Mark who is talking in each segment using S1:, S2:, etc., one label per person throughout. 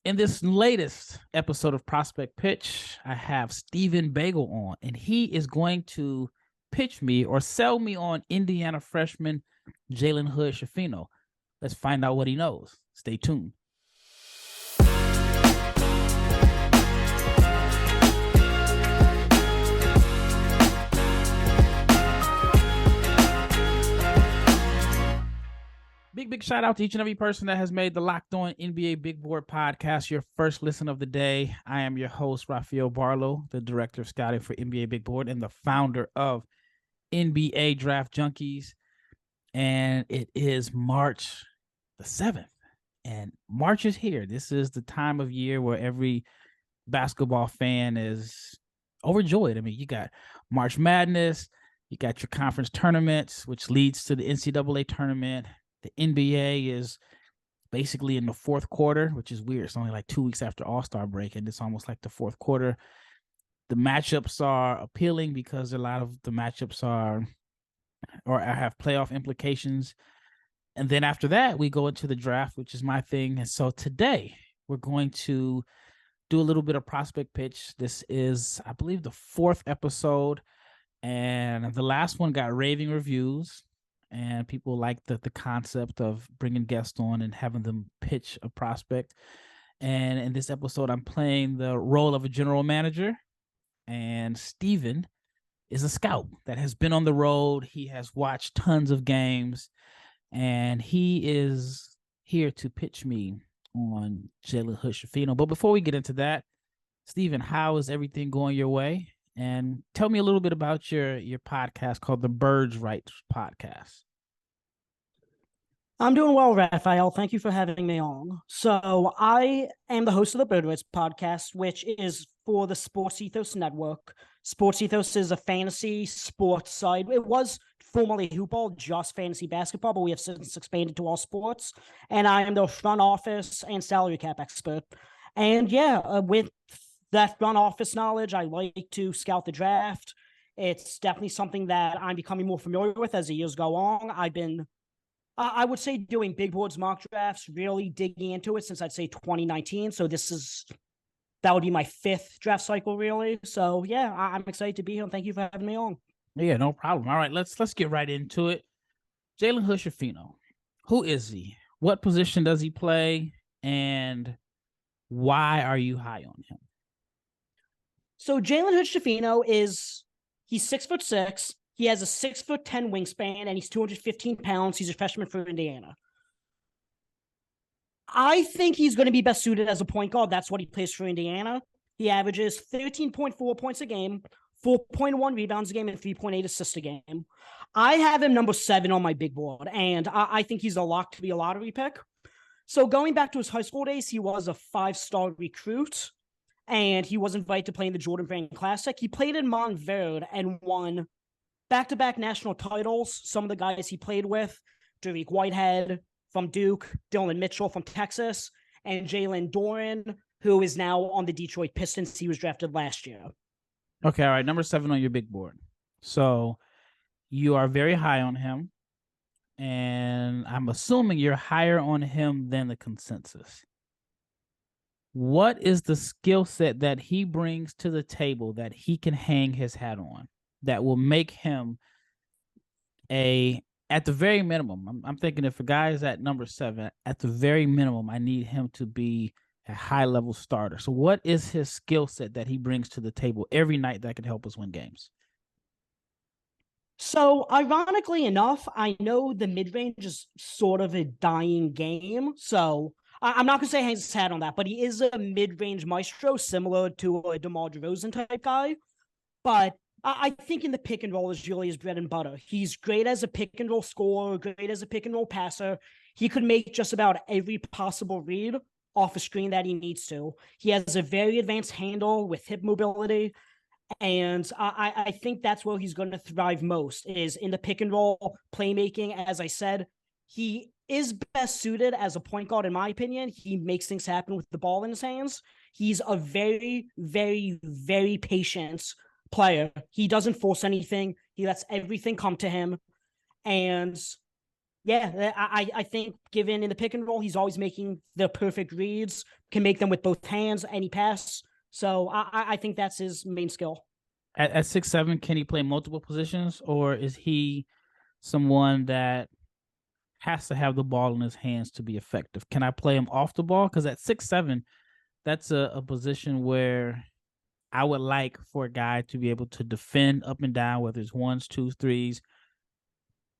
S1: In this latest episode of Prospect Pitch, I have Steven Bagell on, and he is going to pitch me or sell me on Indiana freshman Jalen Hood-Schifino. Let's find out what he knows. Stay tuned. Big shout out to each and every person that has made the Locked On NBA Big Board podcast your first listen of the day. I am your host, Rafael Barlowe, the director of scouting for NBA Big Board and the founder of NBA Draft Junkies. And it is March the 7th. And March is here. This is the time of year where every basketball fan is overjoyed. I mean, you got March Madness, you got your conference tournaments, which leads to the NCAA tournament. The NBA is basically in the fourth quarter, which is weird. It's only like 2 weeks after All-Star break, and it's almost like the fourth quarter. The matchups are appealing because a lot of the matchups have playoff implications. And then after that, we go into the draft, which is my thing. And so today, we're going to do a little bit of prospect pitch. This is, I believe, the fourth episode, and the last one got raving reviews. And people like the concept of bringing guests on and having them pitch a prospect. And in this episode, I'm playing the role of a general manager. And Steven is a scout that has been on the road. He has watched tons of games. And he is here to pitch me on Jalen Hood-Schifino. But before we get into that, Steven, how is everything going your way? And tell me a little bit about your podcast called the Birds Rights Podcast.
S2: I'm doing well, Rafael. Thank you for having me on. So I am the host of the Birds Rights Podcast, which is for the Sports Ethos Network. Sports Ethos is a fantasy sports site. It was formerly hoopball, just fantasy basketball, but we have since expanded to all sports. And I am the front office and salary cap expert. And with that front office knowledge, I like to scout the draft. It's definitely something that I'm becoming more familiar with as the years go on. I've been, I would say, doing big boards mock drafts, really digging into it since I'd say 2019. So that would be my fifth draft cycle, really. So yeah, I'm excited to be here. And thank you for having me on.
S1: Yeah, no problem. All right, let's get right into it. Jalen Hood-Schifino, who is he? What position does he play? And why are you high on him?
S2: So Jalen Hood-Schifino he's 6'6". He has a 6'10" wingspan, and he's 215 pounds. He's a freshman for Indiana. I think he's going to be best suited as a point guard. That's what he plays for Indiana. He averages 13.4 points a game, 4.1 rebounds a game, and 3.8 assists a game. I have him number 7 on my big board, and I think he's a lock to be a lottery pick. So going back to his high school days, he was a 5-star recruit, and he was invited to play in the Jordan Brand Classic. He played in Montverde and won back-to-back national titles. Some of the guys he played with, Derek Whitehead from Duke, Dylan Mitchell from Texas, and Jalen Doran, who is now on the Detroit Pistons. He was drafted last year.
S1: Okay, all right, number 7 on your big board. So you are very high on him, and I'm assuming you're higher on him than the consensus. What is the skill set that he brings to the table that he can hang his hat on that will make him at the very minimum, I'm thinking if a guy is at number 7, at the very minimum, I need him to be a high-level starter. So what is his skill set that he brings to the table every night that can help us win games?
S2: So, ironically enough, I know the mid-range is sort of a dying game. So, I'm not going to say hangs his hat on that, but he is a mid-range maestro, similar to a DeMar DeRozan type guy. But I think in the pick and roll is really his bread and butter. He's great as a pick and roll scorer, great as a pick and roll passer. He could make just about every possible read off a screen that he needs to. He has a very advanced handle with hip mobility. And I think that's where he's going to thrive most, is in the pick and roll playmaking. As I said, he is best suited as a point guard, in my opinion. He makes things happen with the ball in his hands. He's a very, very, very patient player. He doesn't force anything. He lets everything come to him. And Yeah, I think given in the pick and roll, he's always making the perfect reads, can make them with both hands, any pass. So I think that's his main skill.
S1: At 6'7", can he play multiple positions, or is he someone that has to have the ball in his hands to be effective? Can I play him off the ball? Because at 6'7", that's a position where I would like for a guy to be able to defend up and down, whether it's ones, twos, threes,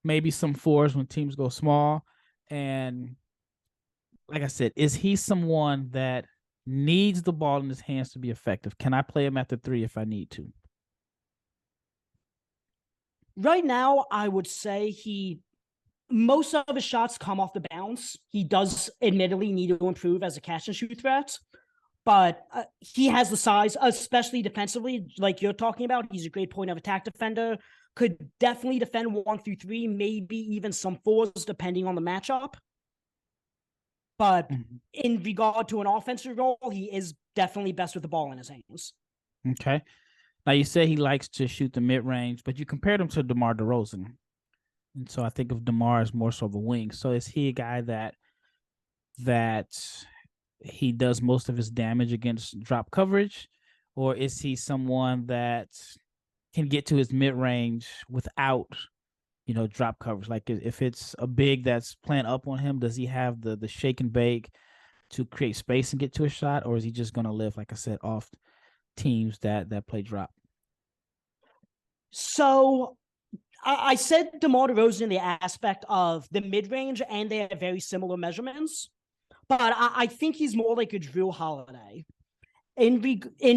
S1: maybe some fours when teams go small. And like I said, is he someone that needs the ball in his hands to be effective? Can I play him at the 3 if I need to?
S2: Right now, I would say most of his shots come off the bounce. He does admittedly need to improve as a catch and shoot threat, but he has the size, especially defensively, like you're talking about. He's a great point of attack defender. Could definitely defend 1 through 3, maybe even some 4s, depending on the matchup. But in regard to an offensive role, he is definitely best with the ball in his hands.
S1: Okay. Now, you say he likes to shoot the mid-range, but you compared him to DeMar DeRozan. And so I think of DeMar as more so of a wing. So is he a guy that he does most of his damage against drop coverage? Or is he someone that can get to his mid-range without, drop coverage? Like if it's a big that's playing up on him, does he have the shake and bake to create space and get to a shot? Or is he just going to live, like I said, off teams that play drop?
S2: So I said DeMar DeRozan in the aspect of the mid-range, and they have very similar measurements. But I think he's more like a Drew Holiday in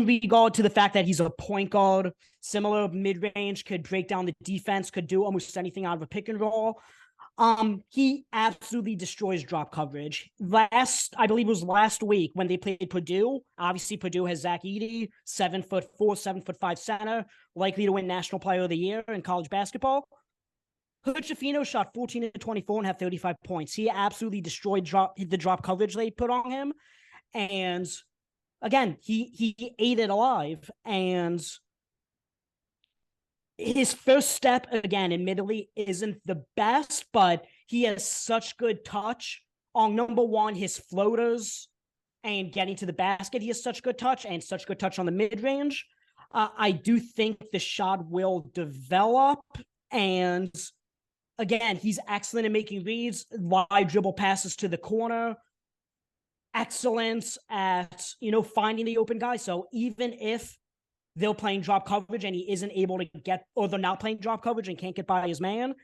S2: regard to the fact that he's a point guard, similar mid-range, could break down the defense, could do almost anything out of a pick and roll. He absolutely destroys drop coverage. I believe it was last week when they played Purdue. Obviously, Purdue has Zach Edey, 7'4", 7'5" center, likely to win National Player of the Year in college basketball. Hood-Schifino shot 14-24 and had 35 points. He absolutely destroyed the drop coverage they put on him. And again, he ate it alive. And his first step, again, admittedly, isn't the best, but he has such good touch on, number one, his floaters and getting to the basket. He has such good touch and such good touch on the mid-range. I do think the shot will develop. And again, he's excellent at making reads, wide dribble passes to the corner, excellence at, finding the open guy. So even if they're playing drop coverage and he isn't able to get, or they're not playing drop coverage and can't get by his man,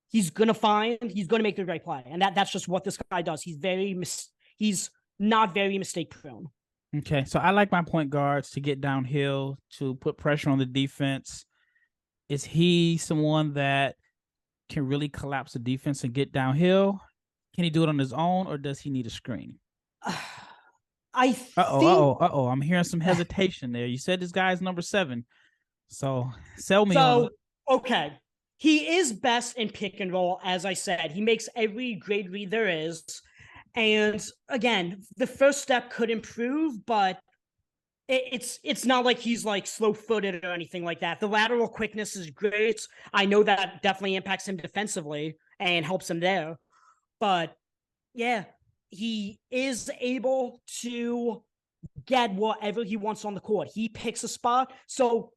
S2: he's going to make the right play. And that's just what this guy does. He's not very mistake prone.
S1: Okay. So I like my point guards to get downhill, to put pressure on the defense. Is he someone that can really collapse the defense and get downhill? Can he do it on his own, or does he need a screen? I'm hearing some hesitation there. You said this guy's number 7, so sell me on it.
S2: Okay, he is best in pick and roll, as I said. He makes every great read there is, and again, the first step could improve, but it's not like he's like slow-footed or anything like that. The lateral quickness is great. I know that definitely impacts him defensively and helps him there, but yeah, he is able to get whatever he wants on the court. He picks a spot. So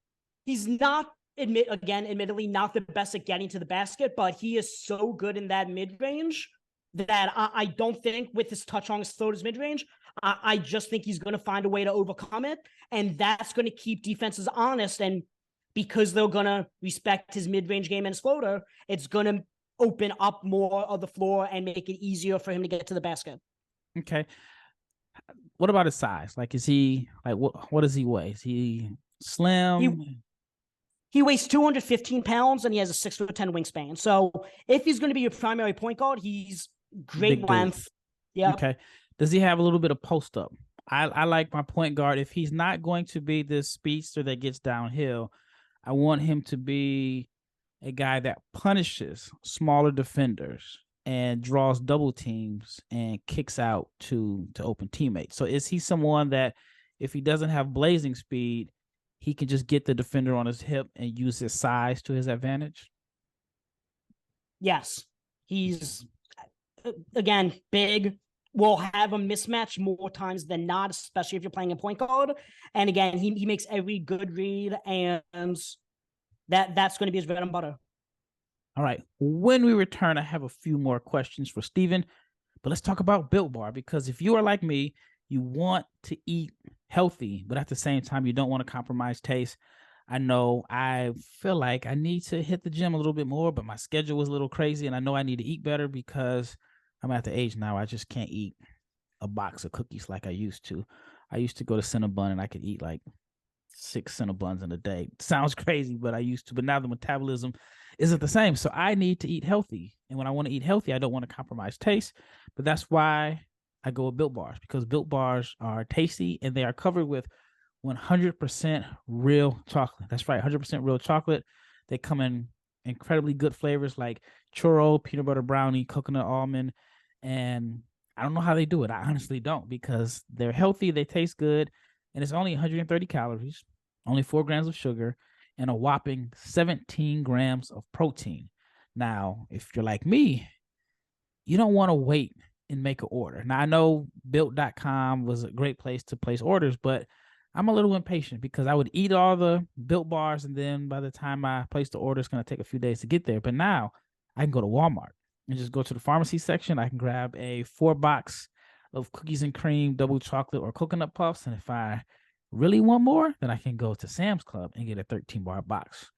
S2: he's not, admittedly, not the best at getting to the basket, but he is so good in that mid-range that I don't think with his touch on his floaters mid-range, I just think he's going to find a way to overcome it. And that's going to keep defenses honest. And because they're going to respect his mid-range game and his floater, it's going to open up more of the floor and make it easier for him to get to the basket.
S1: Okay. What about his size? Like, is he like what does he weigh? Is he slim?
S2: He weighs 215 pounds and he has a 6'10" wingspan. So if he's going to be your primary point guard, he's great
S1: Big
S2: length. Yeah.
S1: Okay. Does he have a little bit of post up? I like my point guard. If he's not going to be this speedster that gets downhill, I want him to be a guy that punishes smaller defenders and draws double teams and kicks out to open teammates. So is he someone that if he doesn't have blazing speed, he can just get the defender on his hip and use his size to his advantage?
S2: Yes. He's, again, big, will have a mismatch more times than not, especially if you're playing a point guard. And again, he makes every good read, and that's going to be his bread and butter.
S1: All right. When we return, I have a few more questions for Steven, but let's talk about Built Bar, because if you are like me, you want to eat healthy, but at the same time, you don't want to compromise taste. I know I feel like I need to hit the gym a little bit more, but my schedule was a little crazy, and I know I need to eat better because I'm at the age now I just can't eat a box of cookies like I used to. I used to go to Cinnabon and I could eat like 6 Cinnabons in a day. Sounds crazy, but I used to. But now the metabolism isn't the same. So I need to eat healthy. And when I want to eat healthy, I don't want to compromise taste. But that's why I go with Built Bars, because Built Bars are tasty and they are covered with 100% real chocolate. That's right, 100% real chocolate. They come in incredibly good flavors like churro, peanut butter brownie, coconut almond, and I don't know how they do it. I honestly don't, because they're healthy, they taste good, and it's only 130 calories, only 4 grams of sugar, and a whopping 17 grams of protein. Now, if you're like me, you don't want to wait and make an order. Now, I know built.com was a great place to place orders, but I'm a little impatient because I would eat all the Built Bars, and then by the time I place the order, it's going to take a few days to get there. But now I can go to Walmart and just go to the pharmacy section. I can grab a 4-box of cookies and cream, double chocolate, or coconut puffs. And if I really want more, then I can go to Sam's Club and get a 13-bar box.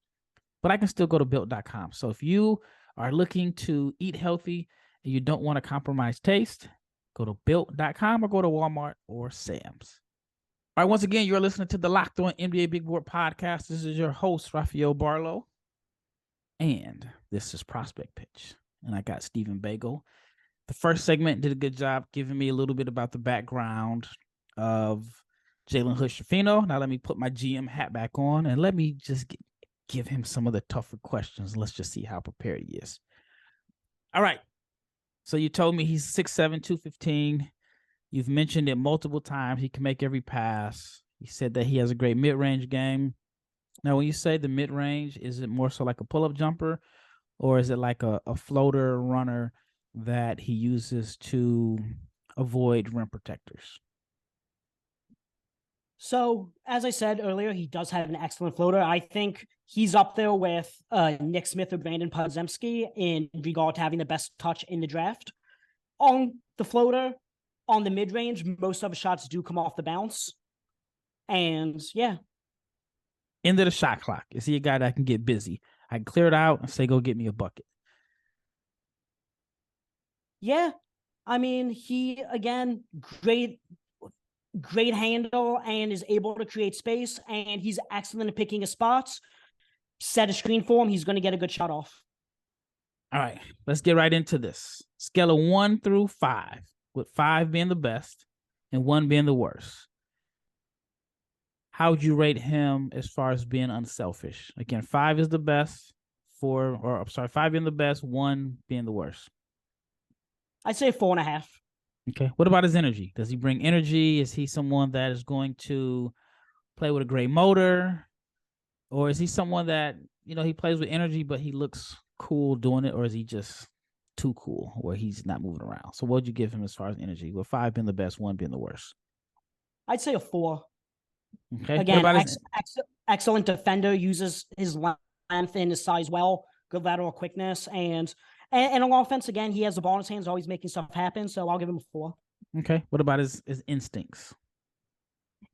S1: But I can still go to built.com. So if you are looking to eat healthy and you don't want to compromise taste, go to built.com or go to Walmart or Sam's. All right, once again, you're listening to the Locked On NBA Big Board podcast. This is your host, Rafael Barlowe, and this is Prospect Pitch. And I got Steven Bagell. The first segment did a good job giving me a little bit about the background of Jalen Hood-Schifino. Now let me put my GM hat back on and let me just give him some of the tougher questions. Let's just see how prepared he is. All right. So you told me he's 6'7", 215. You've mentioned it multiple times. He can make every pass. You said that he has a great mid-range game. Now, when you say the mid-range, is it more so like a pull-up jumper, or is it like a floater runner that he uses to avoid rim protectors?
S2: So, as I said earlier, he does have an excellent floater. I think he's up there with Nick Smith or Brandon Podziemski in regard to having the best touch in the draft. On the floater, on the mid-range, most of his shots do come off the bounce. And, yeah.
S1: End of the shot clock. Is he a guy that can get busy? I can clear it out and say, go get me a bucket.
S2: Yeah. I mean, he, again, great handle and is able to create space, and he's excellent at picking his spots. Set a screen for him, he's going to get a good shot off.
S1: All right, let's get right into this. Scale of 1 through 5, with 5 being the best and 1 being the worst. How would you rate him as far as being unselfish? Again, 5 is the best, 5 being the best, 1 being the worst.
S2: I'd say 4.5.
S1: Okay. What about his energy? Does he bring energy? Is he someone that is going to play with a great motor? Or is he someone that, he plays with energy, but he looks cool doing it? Or is he just too cool where he's not moving around? So what would you give him as far as energy? With 5 being the best, 1 being the worst?
S2: I'd say a 4.
S1: Okay.
S2: Again, excellent defender, uses his length and his size well, good lateral quickness, and on offense, again, he has the ball in his hands, always making stuff happen, so I'll give him a 4.
S1: Okay. What about his instincts?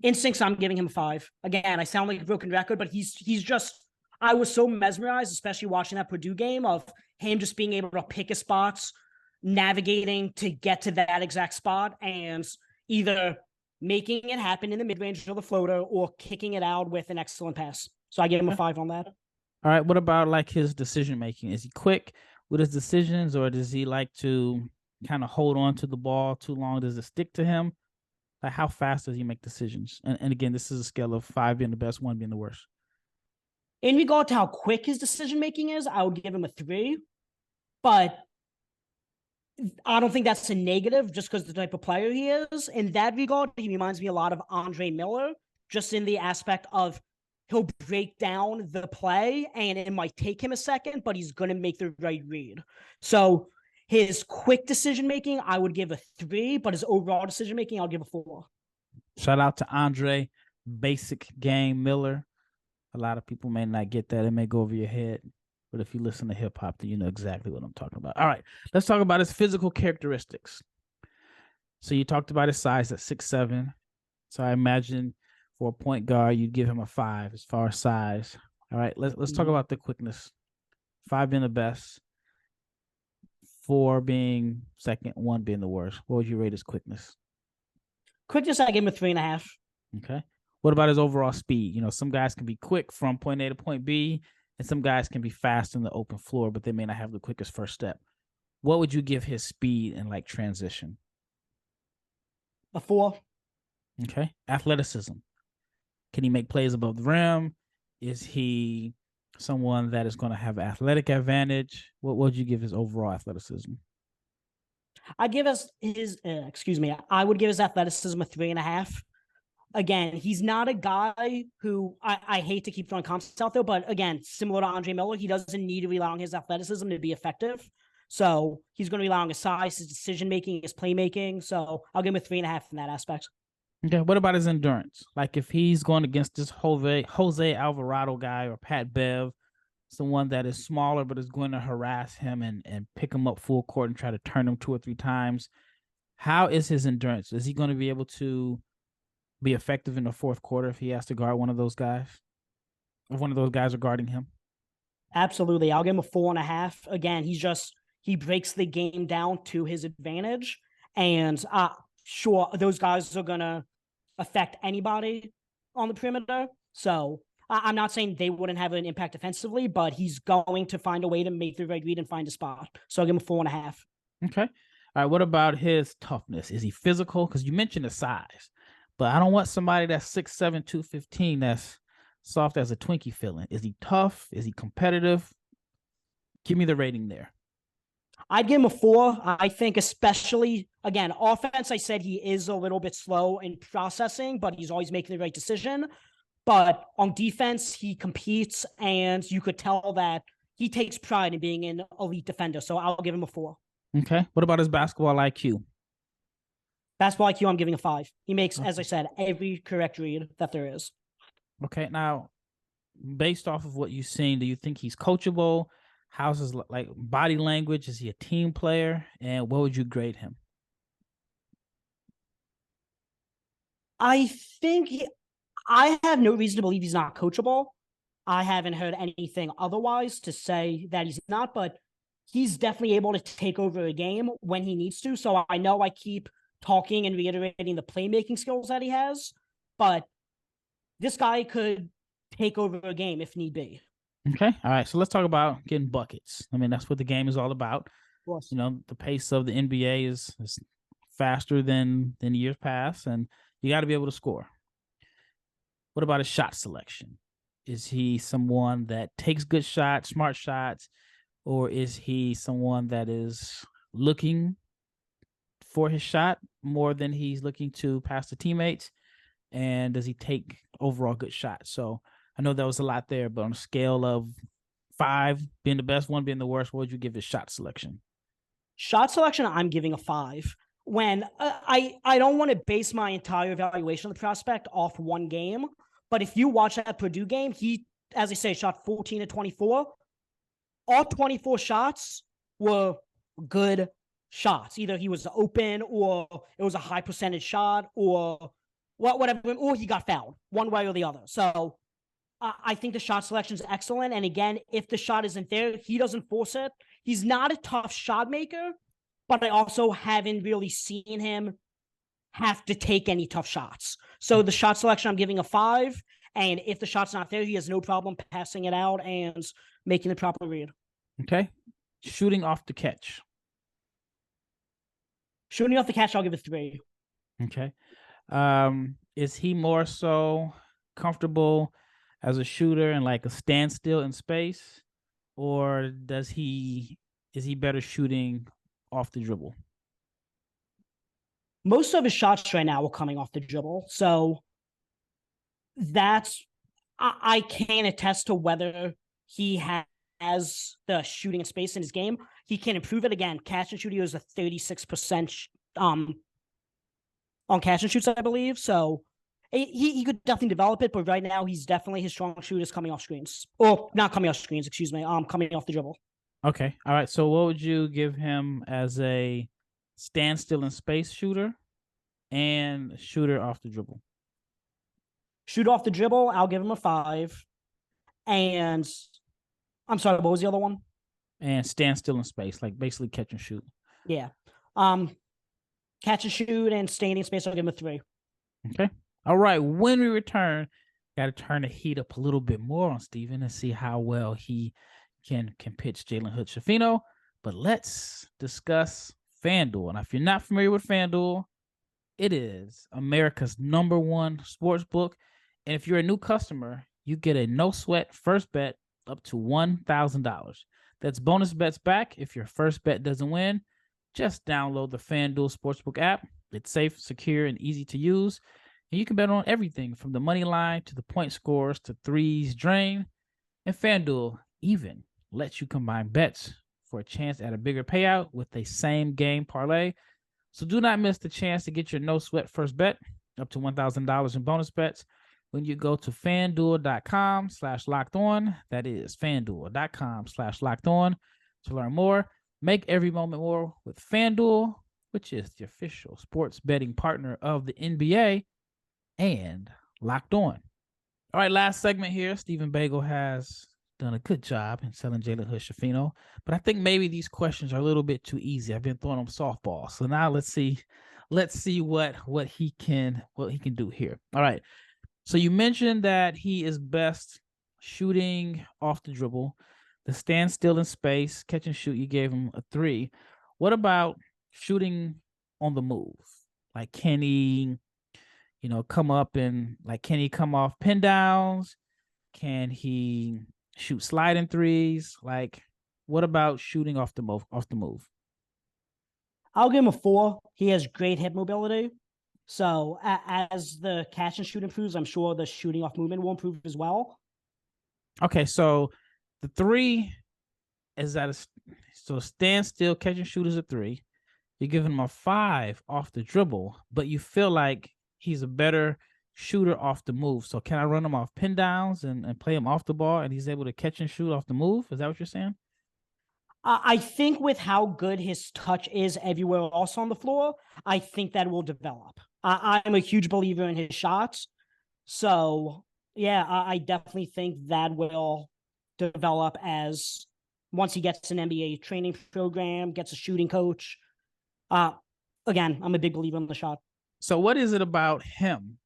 S2: Instincts, I'm giving him a 5. Again, I sound like a broken record, but he's just, I was so mesmerized, especially watching that Purdue game, of him just being able to pick his spots, navigating to get to that exact spot, and either making it happen in the mid-range or the floater, or kicking it out with an excellent pass. So I give him a 5 on that.
S1: All right. What about like his decision-making? Is he quick with his decisions, or does he like to kind of hold on to the ball too long? Does it stick to him? Like, how fast does he make decisions? And again, this is a scale of 5 being the best, 1 being the worst.
S2: In regard to how quick his decision-making is, I would give him a 3. But I don't think that's a negative just because the type of player he is. In that regard, he reminds me a lot of Andre Miller, just in the aspect of he'll break down the play and it might take him a second, but he's going to make the right read. So His quick decision-making, I would give a 3, but his overall decision-making, I'll give a 4.
S1: Shout out to Andre Basic Game Miller. A lot of people may not get that. It may go over your head. But if you listen to hip hop, then you know exactly what I'm talking about. All right, let's talk about his physical characteristics. So you talked about his size at 6'7". So I imagine for a point guard, you'd give him a 5 as far as size. All right, let's talk about the quickness. 5 being the best, 4 being second, 1 being the worst. What would you rate his quickness?
S2: Quickness, I give him a 3.5.
S1: Okay. What about his overall speed? You know, some guys can be quick from point A to point B, and some guys can be fast in the open floor, but they may not have the quickest first step. What would you give his speed and like transition?
S2: A 4.
S1: Okay. Athleticism. Can he make plays above the rim? Is he someone that is going to have athletic advantage? What would you give his overall athleticism?
S2: I would give his athleticism a 3.5. Again, he's not a guy who I hate to keep throwing concepts out there, but again, similar to Andre Miller, he doesn't need to rely on his athleticism to be effective. So he's going to rely on his size, his decision making, his playmaking. So I'll give him a 3.5 in that aspect.
S1: Okay, what about his endurance? Like if he's going against this Jose Alvarado guy or Pat Bev, someone that is smaller but is going to harass him and pick him up full court and try to turn him 2 or 3 times, how is his endurance? Is he going to be able to be effective in the fourth quarter if he has to guard one of those guys? If one of those guys are guarding him?
S2: Absolutely. I'll give him a 4.5. Again, he breaks the game down to his advantage. And sure, those guys are going to affect anybody on the perimeter. So I'm not saying they wouldn't have an impact defensively, but he's going to find a way to make the right read and find a spot. So I'll give him a 4.5.
S1: Okay. All right. What about his toughness? Is he physical? Because you mentioned the size, but I don't want somebody that's 6'7", 215 that's soft as a Twinkie feeling. Is he tough? Is he competitive? Give me the rating there.
S2: I'd give him a 4. I think especially, again, offense, I said he is a little bit slow in processing, but he's always making the right decision. But on defense, he competes, and you could tell that he takes pride in being an elite defender. So I'll give him a 4.
S1: Okay. What about his basketball IQ?
S2: Basketball IQ, I'm giving a 5. He makes, as I said, every correct read that there is.
S1: Okay. Now, based off of what you've seen, do you think he's coachable? How's his like body language? Is he a team player? And what would you grade him?
S2: I have no reason to believe he's not coachable. I haven't heard anything otherwise to say that he's not, but he's definitely able to take over a game when he needs to. So I know I keep talking and reiterating the playmaking skills that he has, but this guy could take over a game if need be.
S1: Okay. All right. So let's talk about getting buckets. I mean, that's what the game is all about.
S2: Of course.
S1: You know, the pace of the NBA is faster than years past, and you got to be able to score. What about his shot selection? Is he someone that takes good shots, smart shots, or is he someone that is looking for his shot more than he's looking to pass to teammates? And does he take overall good shots? So I know that was a lot there, but on a scale of 5 being the best, 1 being the worst, what would you give his shot selection?
S2: Shot selection, I'm giving a 5. When I don't want to base my entire evaluation of the prospect off one game, but if you watch that Purdue game, he, as I say, shot 14 to 24. All 24 shots were good shots. Either he was open or it was a high percentage shot or whatever, or he got fouled one way or the other. So I think the shot selection is excellent. And again, if the shot isn't there, he doesn't force it. He's not a tough shot maker, but I also haven't really seen him have to take any tough shots. So the shot selection, I'm giving a 5. And if the shot's not there, he has no problem passing it out and making the proper read.
S1: Okay. Shooting off the catch.
S2: Shooting off the catch, I'll give it 3.
S1: Okay. Is he more so comfortable as a shooter and like a standstill in space, or is he better shooting off the dribble?
S2: Most of his shots right now are coming off the dribble. So I can't attest to whether he has the shooting space in his game. he can improve it again. Catch and shoot, he was a 36% on catch and shoots, I believe. So he could definitely develop it, but right now he's definitely his strong shoot is coming off screens. Or not coming off screens, excuse me. Coming off the dribble.
S1: Okay. All right. So what would you give him as a standstill in space shooter and shooter off the dribble?
S2: Shoot off the dribble, I'll give him a 5. And I'm sorry, what was the other one?
S1: And standstill in space, like basically catch and shoot.
S2: Yeah. Catch and shoot and standing in space, I'll give him a 3.
S1: Okay. All right. When we return, got to turn the heat up a little bit more on Steven and see how well he can pitch Jalen Hood-Schifino. But let's discuss FanDuel. Now, if you're not familiar with FanDuel, it is America's #1 sports book. And if you're a new customer, you get a no-sweat first bet up to $1,000. That's bonus bets back if your first bet doesn't win. Just download the FanDuel Sportsbook app. It's safe, secure, and easy to use. And you can bet on everything from the money line to the point scores to threes drain. And FanDuel even lets you combine bets for a chance at a bigger payout with a same game parlay. So do not miss the chance to get your no-sweat first bet up to $1,000 in bonus bets when you go to FanDuel.com/lockedon. That is FanDuel.com/lockedon to learn more. Make every moment more with FanDuel, which is the official sports betting partner of the NBA and Locked On. All right, last segment here. Steven Bagell has done a good job in selling Jalen Hood-Schifino, but I think maybe these questions are a little bit too easy. I've been throwing him softball, so now let's see what he can do here. All right. So you mentioned that he is best shooting off the dribble, the standstill in space, catch and shoot. You gave him a 3. What about shooting on the move? Like, can he, come up and can he come off pin downs? Can he shoot sliding threes? Like, what about shooting off the move?
S2: I'll give him a 4. He has great hip mobility. So as the catch and shoot improves, I'm sure the shooting off movement will improve as well.
S1: Okay, so the 3 is so standstill catch and shoot is a 3. You're giving him a 5 off the dribble, but you feel like he's a better shooter off the move. So can I run him off pin downs and play him off the ball and he's able to catch and shoot off the move? Is that what you're saying?
S2: I think with how good his touch is everywhere else on the floor, I think that will develop. I'm a huge believer in his shots. So, yeah, I definitely think that will develop as once he gets an NBA training program, gets a shooting coach. Again, I'm a big believer in the shot.
S1: So what is it about him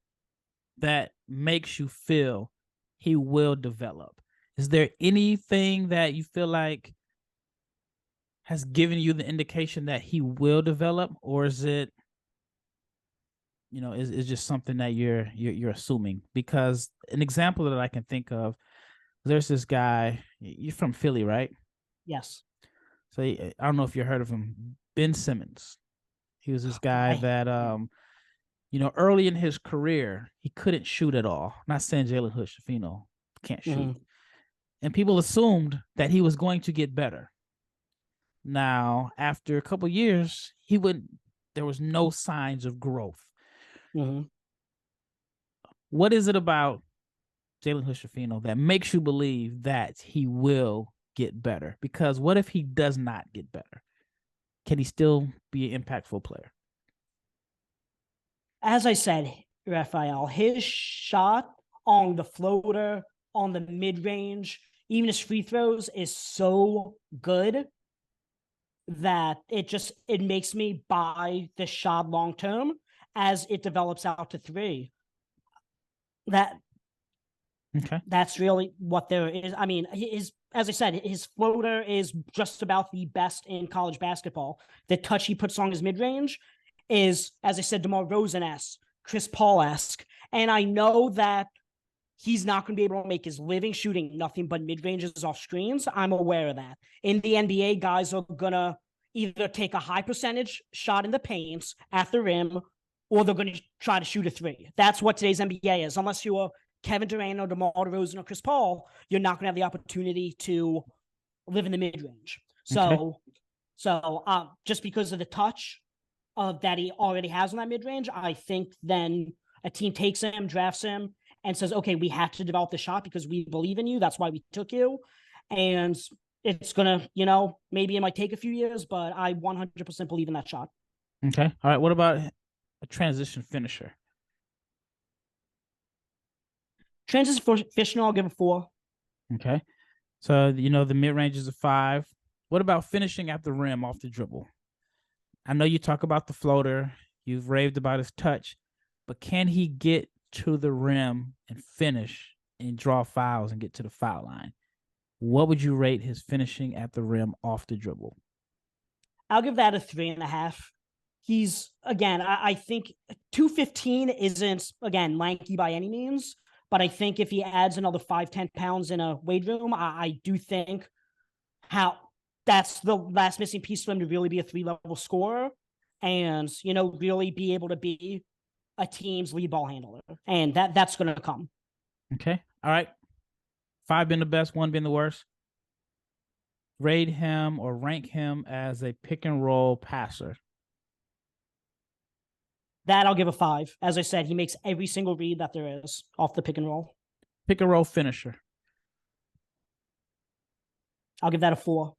S1: that makes you feel he will develop? Is there anything that you feel like has given you the indication that he will develop, or is it, is just something that you're assuming? Because an example that I can think of, there's this guy. You're from Philly, right?
S2: Yes.
S1: So I don't know if you heard of him, Ben Simmons. He was this guy that early in his career, he couldn't shoot at all. I'm not saying Jalen Hood-Schifino can't shoot. Mm-hmm. And people assumed that he was going to get better. Now, after a couple of years, there was no signs of growth.
S2: Mm-hmm.
S1: What is it about Jalen Hood-Schifino that makes you believe that he will get better? Because what if he does not get better? Can he still be an impactful player?
S2: As I said, Rafael, his shot on the floater, on the mid-range, even his free throws is so good that it makes me buy the shot long term as it develops out to 3. That's really what there is. I mean, as I said, his floater is just about the best in college basketball. The touch he puts on his mid-range is, as I said, DeMar Rosen-esque, Chris Paul-esque. And I know that he's not going to be able to make his living shooting nothing but mid-ranges off screens. I'm aware of that. In the NBA, guys are going to either take a high percentage shot in the paints at the rim, or they're going to try to shoot a 3. That's what today's NBA is. Unless you are Kevin Durant or DeMar DeRozan or Chris Paul, you're not going to have the opportunity to live in the mid-range. So So just because of the touch that he already has on that mid-range, I think then a team takes him, drafts him, and says, okay, we have to develop the shot because we believe in you. That's why we took you. And it's going to, maybe it might take a few years, but I 100% believe in that shot.
S1: Okay. All right. What about a transition finisher?
S2: Transition finisher, I'll give it 4.
S1: Okay. So, the mid-range is a 5. What about finishing at the rim off the dribble? I know you talk about the floater. You've raved about his touch, but can he get to the rim and finish and draw fouls and get to the foul line? What would you rate his finishing at the rim off the dribble?
S2: I'll give that a 3.5. He's, again, I think 215 isn't, again, lanky by any means, but I think if he adds another 5-10 pounds in a weight room, I do think that's the last missing piece for him to really be a 3-level scorer and, really be able to be a team's lead ball handler. And that's going to come.
S1: Okay. All right. 5 being the best, 1 being the worst. Rate him or rank him as a pick and roll passer.
S2: That I'll give a 5. As I said, he makes every single read that there is off the pick and roll.
S1: Pick and roll finisher.
S2: I'll give that a 4.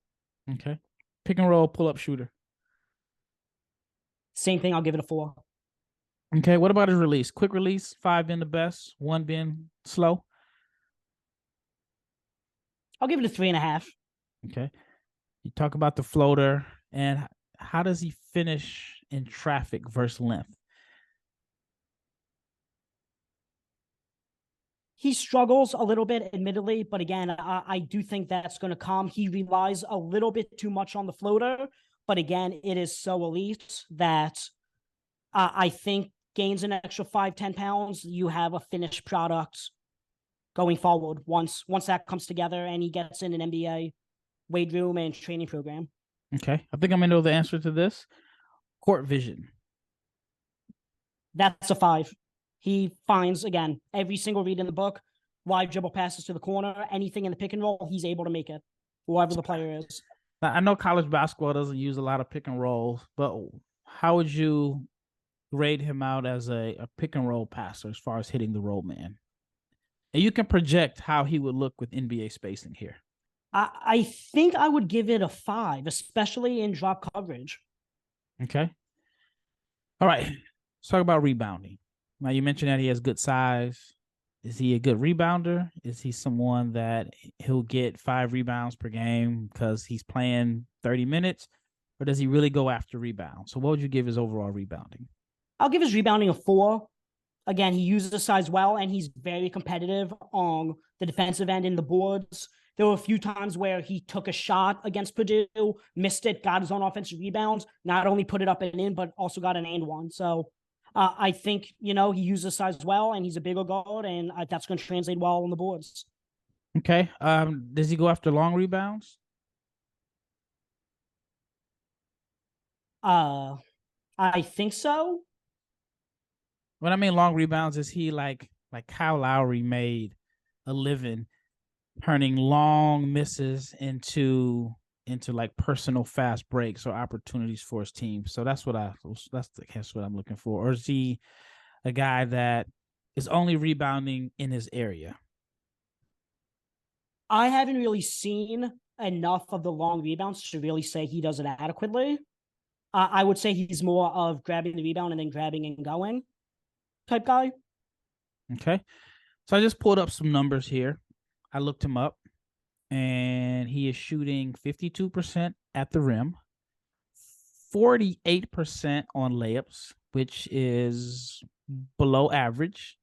S1: Okay. Pick and roll pull-up shooter.
S2: Same thing. I'll give it a 4.
S1: Okay. What about his release? Quick release, 5 being the best, 1 being slow.
S2: I'll give it a 3.5.
S1: Okay. You talk about the floater and how does he finish in traffic versus length?
S2: He struggles a little bit, admittedly, but again, I do think that's going to come. He relies a little bit too much on the floater, but again, it is so elite that I think gains an extra 5-10 pounds. You have a finished product going forward once that comes together and he gets in an NBA weight room and training program.
S1: Okay. I think I'm going to know the answer to this. Court vision.
S2: That's a 5. He finds, again, every single read in the book, wide dribble passes to the corner, anything in the pick and roll, he's able to make it, whoever the player is.
S1: Now, I know college basketball doesn't use a lot of pick and rolls, but how would you grade him out as a pick and roll passer as far as hitting the roll man? And you can project how he would look with NBA spacing here.
S2: I think I would give it a 5, especially in drop coverage.
S1: Okay. All right. Let's talk about rebounding. Now, you mentioned that he has good size. Is he a good rebounder? Is he someone that he'll get 5 rebounds per game because he's playing 30 minutes? Or does he really go after rebounds? So what would you give his overall rebounding?
S2: I'll give his rebounding a 4. Again, he uses the size well, and he's very competitive on the defensive end in the boards. There were a few times where he took a shot against Purdue, missed it, got his own offensive rebounds, not only put it up and in, but also got an and one. So I think, he uses size well, and he's a bigger guard, and that's going to translate well on the boards.
S1: Okay. Does he go after long rebounds?
S2: I think so.
S1: When I mean long rebounds, is he like Kyle Lowry made a living turning long misses into like personal fast breaks or opportunities for his team? So that's what I'm looking for. Or is he a guy that is only rebounding in his area?
S2: I haven't really seen enough of the long rebounds to really say he does it adequately. I would say he's more of grabbing the rebound and then grabbing and going type guy.
S1: Okay. So I just pulled up some numbers here. I looked him up, and he is shooting 52% at the rim, 48% on layups, which is below average,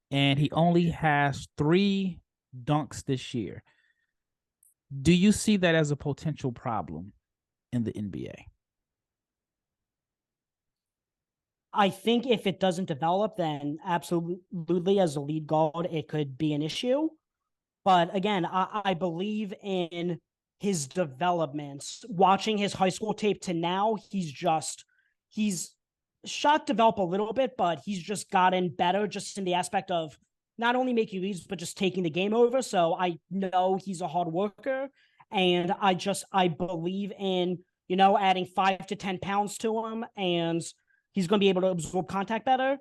S1: and he only has 3 dunks this year. Do you see that as a potential problem in the NBA?
S2: I think if it doesn't develop, then absolutely as a lead guard, it could be an issue. But again, I believe in his development. Watching his high school tape to now, he's shot develop a little bit, but he's just gotten better just in the aspect of not only making leads, but just taking the game over. So I know he's a hard worker, and I believe in adding 5 to 10 pounds to him, and he's going to be able to absorb contact better,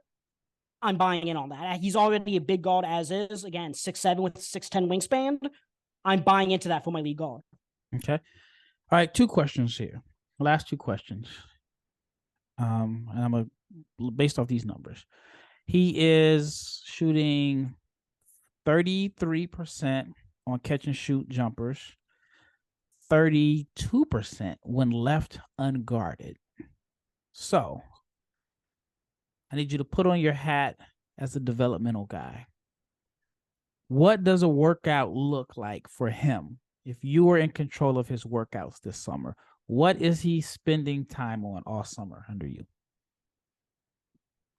S2: I'm buying in on that. He's already a big guard as is. Again, 6'7" with 6'10" wingspan. I'm buying into that for my lead guard.
S1: Okay. All right, 2 questions here. Last 2 questions. And I'm based off these numbers. He is shooting 33% on catch and shoot jumpers, 32% when left unguarded. So I need you to put on your hat as a developmental guy. What does a workout look like for him if you were in control of his workouts this summer? What is he spending time on all summer under you?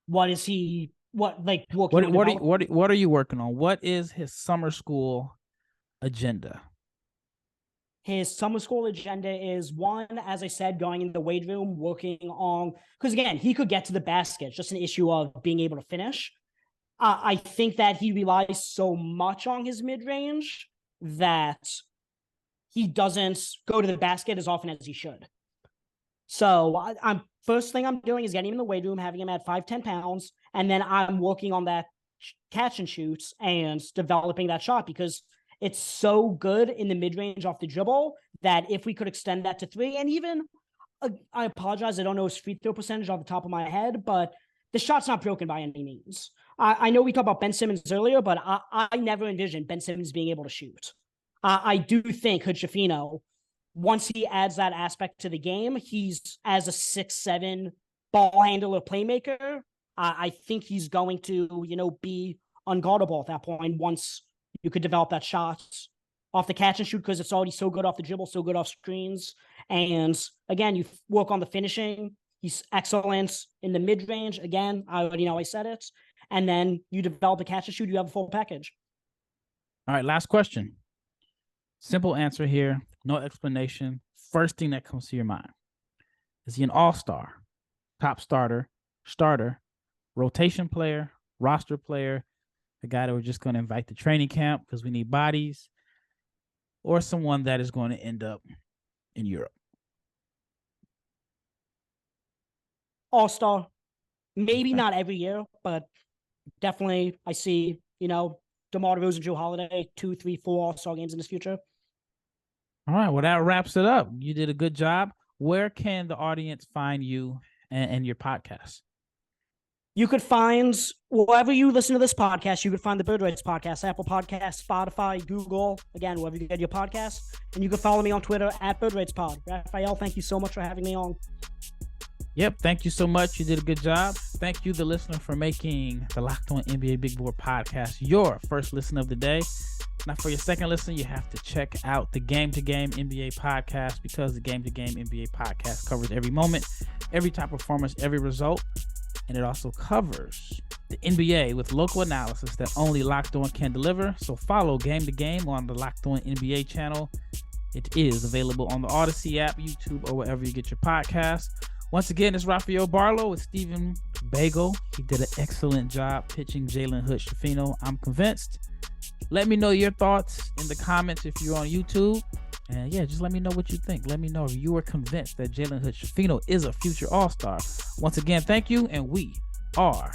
S2: What is he? What are
S1: you working on? What is his summer school agenda?
S2: His summer school agenda is, one, as I said, going in the weight room, working on, because again, he could get to the basket. It's just an issue of being able to finish. I think that he relies so much on his mid-range that he doesn't go to the basket as often as he should. So first thing I'm doing is getting him in the weight room, having him at 5-10 pounds, and then I'm working on that catch and shoots and developing that shot, because it's so good in the mid-range off the dribble that if we could extend that to 3, and even, I apologize, I don't know his free throw percentage off the top of my head, but the shot's not broken by any means. I know we talked about Ben Simmons earlier, but I never envisioned Ben Simmons being able to shoot. I do think Hood-Schifino, once he adds that aspect to the game, he's as a 6'7" ball handler playmaker. I think he's going to, be unguardable at that point once you could develop that shot off the catch and shoot, because it's already so good off the dribble, so good off screens. And again, you work on the finishing. He's excellent in the mid-range. Again, I already know I said it. And then you develop a catch and shoot, you have a full package.
S1: All right, last question. Simple answer here, no explanation. First thing that comes to your mind. Is he an all-star, top starter, rotation player, roster player, a guy that we're just going to invite to training camp because we need bodies, or someone that is going to end up in Europe?
S2: All-star. Maybe not every year, but definitely I see, DeMar DeRozan, Drew Holiday, 2, 3, 4 All-Star games in his future.
S1: All right, well, that wraps it up. You did a good job. Where can the audience find you and your podcast?
S2: You could find, wherever you listen to this podcast, you could find the Bird Rights Podcast, Apple Podcasts, Spotify, Google, again, wherever you get your podcasts. And you can follow me on Twitter at Bird Rights Pod. Rafael, thank you so much for having me on.
S1: Yep, thank you so much. You did a good job. Thank you, the listener, for making the Locked On NBA Big Board podcast your first listen of the day. Now, for your second listen, you have to check out the Game to Game NBA podcast, because the Game to Game NBA podcast covers every moment, every top performance, every result, and it also covers the NBA with local analysis that only Locked On can deliver. So follow Game to Game on the Locked On NBA channel. It is available on the Odyssey app, YouTube, or wherever you get your podcasts. Once again, it's Rafael Barlowe with Steven Bagell. He did an excellent job pitching Jalen Hood-Schifino, I'm convinced. Let me know your thoughts in the comments if you're on YouTube. And yeah, just let me know what you think. Let me know if you are convinced that Jalen Hood-Schifino is a future All-Star. Once again, thank you, and we are